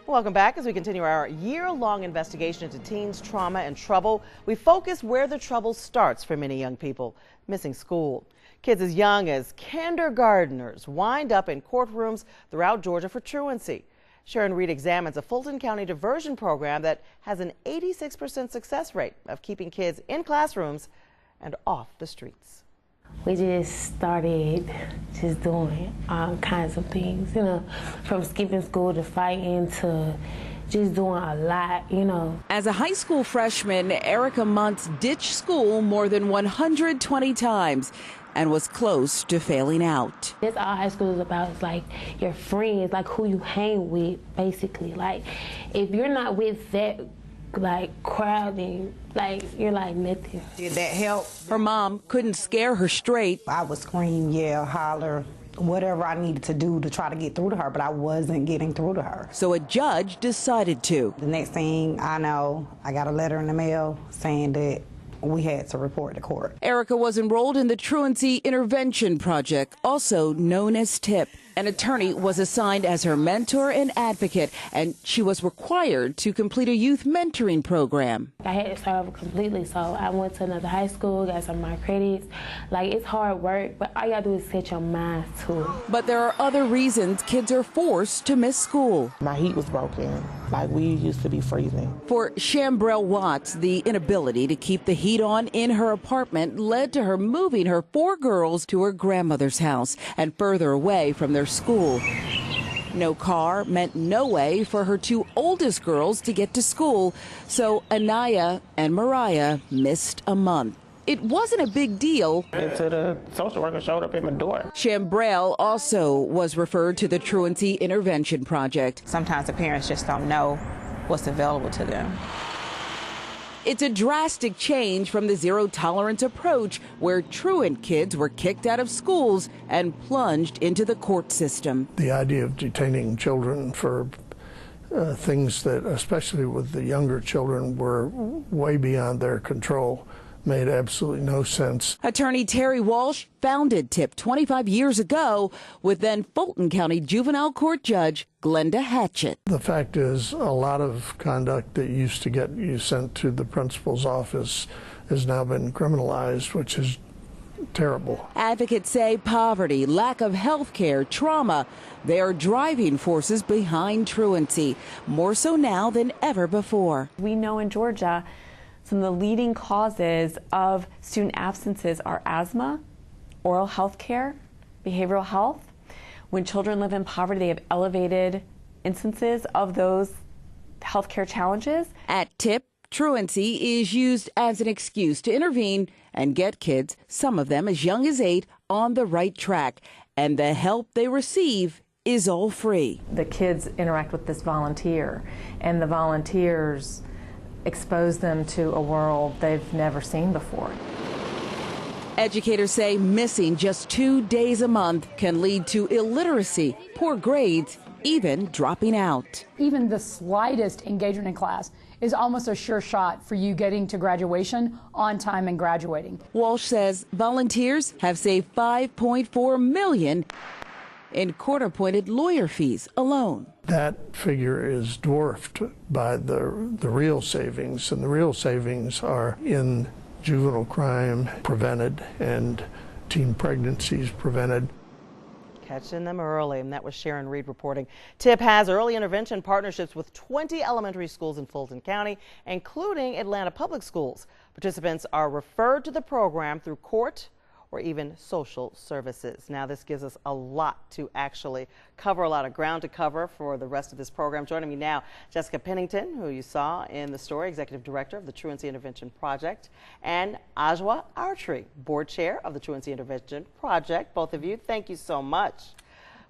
Welcome back. As we continue our year-long investigation into teens' trauma and trouble, we focus where the trouble starts for many young people: missing school. Kids as young as kindergartners wind up in courtrooms throughout Georgia for truancy. Sharon Reed examines a Fulton County diversion program that has an 86% success rate of keeping kids in classrooms and off the streets. We just started just doing all kinds of things, from skipping school to fighting to just doing a lot, As a high school freshman, Erica Muntz ditched school more than 120 times and was close to failing out. That's all high school is about. It's like your friends, like who you hang with, basically. Like if you're not with that crowd, then you're like nothing. Did that help? Her mom couldn't scare her straight. I would scream, yell, holler, whatever I needed to do to try to get through to her, but I wasn't getting through to her. So a judge decided to. The next thing I know, I got a letter in the mail saying that we had to report to court. Erica was enrolled in the Truancy Intervention Project, also known as TIP. An attorney was assigned as her mentor and advocate, and she was required to complete a youth mentoring program. I had to start over completely, so I went to another high school, got some of my credits. It's hard work, but all you gotta do is set your mind to it. But there are other reasons kids are forced to miss school. My heat was broken. We used to be freezing. For Shambrell Watts, the inability to keep the heat on in her apartment led to her moving her 4 girls to her grandmother's house and further away from their school. No car meant no way for her 2 oldest girls to get to school, so Anaya and Mariah missed a month. It wasn't a big deal Until the social worker showed up at my door. Shambrell also was referred to the Truancy Intervention Project. Sometimes the parents just don't know what's available to them. It's a drastic change from the zero-tolerance approach where truant kids were kicked out of schools and plunged into the court system. The idea of detaining children for things that, especially with the younger children, were way beyond their control made absolutely no sense. Attorney Terry Walsh founded TIP 25 years ago with then Fulton County Juvenile Court Judge Glenda Hatchett. The fact is, a lot of conduct that used to get you sent to the principal's office has now been criminalized, which is terrible. Advocates say poverty, lack of health care, trauma, they are driving forces behind truancy, more so now than ever before. We know in Georgia some of the leading causes of student absences are asthma, oral health care, behavioral health. When children live in poverty, they have elevated instances of those healthcare challenges. At TIP, truancy is used as an excuse to intervene and get kids, some of them as young as 8, on the right track. And the help they receive is all free. The kids interact with this volunteer, and the volunteers expose them to a world they've never seen before. Educators say missing just 2 days a month can lead to illiteracy, poor grades, even dropping out. Even the slightest engagement in class is almost a sure shot for you getting to graduation on time and graduating. Walsh says volunteers have saved $5.4 million in court-appointed lawyer fees alone. That figure is dwarfed by the real savings, and the real savings are in juvenile crime prevented and teen pregnancies prevented. Catching them early, and that was Sharon Reed reporting. TIP has early intervention partnerships with 20 elementary schools in Fulton County, including Atlanta Public Schools. Participants are referred to the program through court or even social services. Now, this gives us a lot to actually cover, a lot of ground to cover for the rest of this program. Joining me now, Jessica Pennington, who you saw in the story, Executive Director of the Truancy Intervention Project, and Ajwa Artry, Board Chair of the Truancy Intervention Project. Both of you, thank you so much.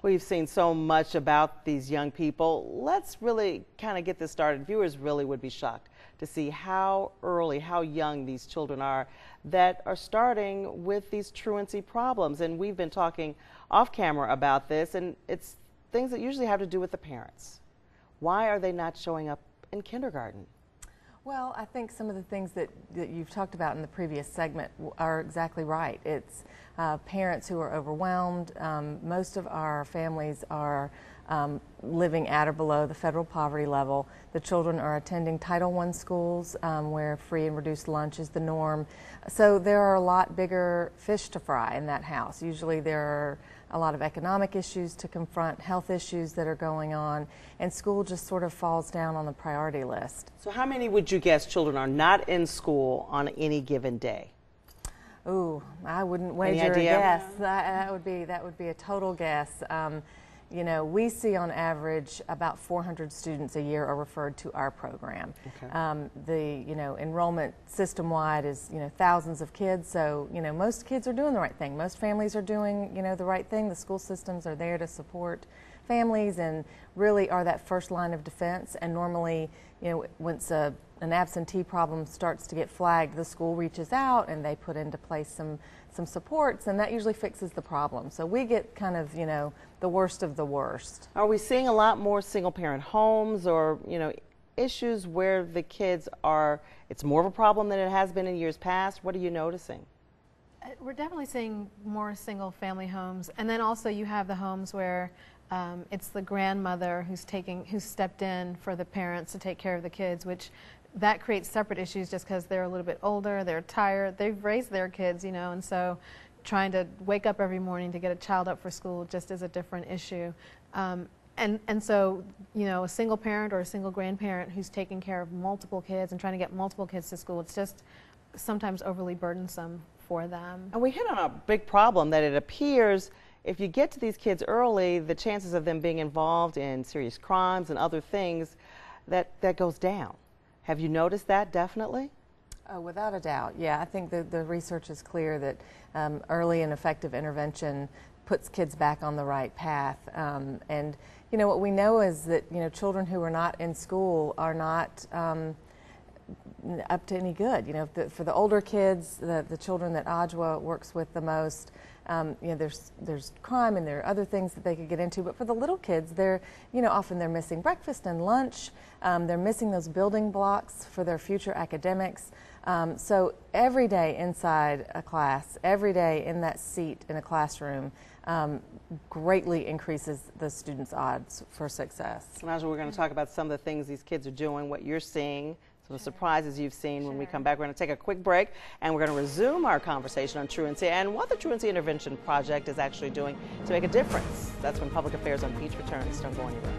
We've seen so much about these young people. Let's really kind of get this started. Viewers really would be shocked to see how early, how young these children are that are starting with these truancy problems. And we've been talking off camera about this, and it's things that usually have to do with the parents. Why are they not showing up in kindergarten? Well, I think some of the things that you've talked about in the previous segment are exactly right. It's parents who are overwhelmed. Most of our families are living at or below the federal poverty level. The children are attending Title I schools where free and reduced lunch is the norm. So there are a lot bigger fish to fry in that house. Usually there are a lot of economic issues to confront, health issues that are going on, and school just sort of falls down on the priority list. So how many would you guess children are not in school on any given day? Ooh, I wouldn't wager a guess. That would be a total guess. You know, we see on average about 400 students a year are referred to our program. Okay. The enrollment system-wide is thousands of kids, so most kids are doing the right thing. Most families are doing the right thing. The school systems are there to support families and really are that first line of defense. And normally, once an absentee problem starts to get flagged, the school reaches out and they put into place some supports, and that usually fixes the problem. So we get kind of the worst of the worst. Are we seeing a lot more single parent homes or issues where the kids are, it's more of a problem than it has been in years past? What are you noticing? We're definitely seeing more single family homes, and then also you have the homes where it's the grandmother who's stepped in for the parents to take care of the kids, which that creates separate issues just because they're a little bit older, they're tired, they've raised their kids, and so trying to wake up every morning to get a child up for school just is a different issue. And so, a single parent or a single grandparent who's taking care of multiple kids and trying to get multiple kids to school, it's just sometimes overly burdensome for them. And we hit on a big problem that it appears if you get to these kids early, the chances of them being involved in serious crimes and other things, that goes down. Have you noticed that definitely? Oh, without a doubt, yeah. I think the research is clear that early and effective intervention puts kids back on the right path. And what we know is that children who are not in school are not up to any good. For the older kids, the children that AJWA works with the most, there's crime and there are other things that they could get into. But for the little kids, often they're missing breakfast and lunch. They're missing those building blocks for their future academics. So every day inside a class, every day in that seat in a classroom, greatly increases the students' odds for success. Imagine we're going to talk about some of the things these kids are doing, what you're seeing, some of the surprises you've seen. When we come back, we're going to take a quick break, and we're going to resume our conversation on truancy and what the Truancy Intervention Project is actually doing to make a difference. That's when Public Affairs on Beach returns. Don't go anywhere.